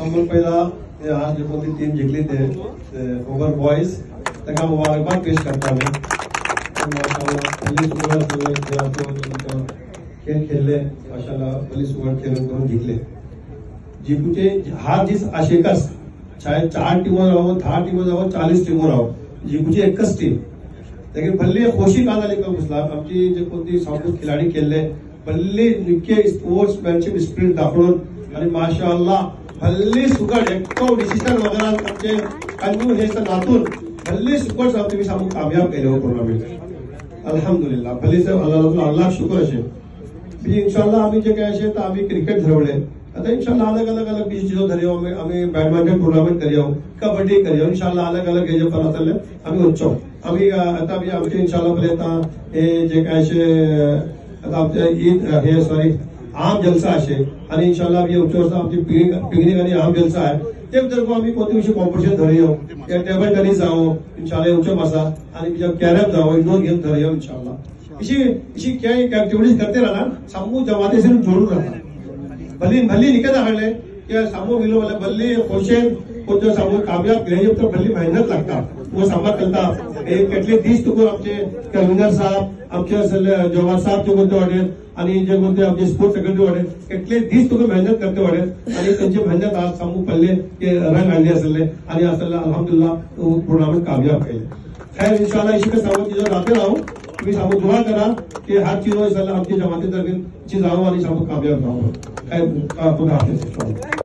समोर पहिला आज जो कोणती टीम जिंकली ते ओव्हर बॉयज ताका मुबारकबाद पेश करता खेळ खेळले माशाल्लाह पयली सुवात करून जिंकले जिंकूचे हा दीस आशेकास चाहे 4 टीमों राहो 10 टीमों राहो 40 टीमों राहो जिंकूची एकच टीम लेकिन भले खोशी का जाली का मुस्लाम आमची जे कोणती सामूहिक खिलाडी खेळले भले निके स्पोर्ट्समॅनशिप स्पिरिट दाखवून आणि माशाअल्लाह भले सुगड एकटो डिसिजन वगैरे आमचे कानून हे नातून भले सुगड तुम्ही सामूहिक कामयाब केले हो टुर्नामेंट अल्हम्दुलिल्लाह भले से अल्लाह शुक्र असे इंशाल्लाह आम्ही जे काय असे तर आम्ही क्रिकेट धरवले आता इंशाल्लाह अलग अलग चीजों धरियो आम्ही बैडमिंटन टूर्नामेंट करियो कबड्डी करियो इंशाल्लाह अलग अलग हे जे परत आले आम्ही उच्चो आम्ही आता भी आमचे इंशाल्लाह भले आता हे जे काय असे आता आमचे ईद हे सॉरी आम जलसा असे आणि इंशाल्लाह भी उच्च वर्ष आमची पिकनिक आणि आम जलसा आहे ते जर आम्ही कोणते विषय कॉम्पिटिशन धरियो टेबल टेनिस जाओ इंशाल्लाह उच्च मासा आणि कॅरम जाओ इंडोर गेम धरियो इंशाल्लाह इसी क्या एक्टिविटीज करते रहना समूह जमाते से जोड़ू रहना भली भली निकल आले कि समूह मिलो वाले भली खोशे को जो समूह कामयाब करे तो भली मेहनत लगता वो समर करता एक કેટલે दिस तुको आमचे कन्वीनर साहब आमचे जवाहर साहब जो बोलते वाटे आणि जे बोलते आमचे स्पोर्ट्स सेक्रेटरी वाटे કેટલે दिस तुको मेहनत करते वाटे आणि त्यांची मेहनत आज समूह पडले के रंग आणले असले आणि असले अल्हम्दुलिल्लाह टूर्नामेंट कामयाब केले खैर इंशाल्लाह इसी के साथ चीजों राते रहो तुम्ही समूह दुआ करा कि हर चीजों इंशाल्लाह आमची जमाती दरमियान चीज आओ आणि समूह कामयाब रहो खैर खुदा हाफिज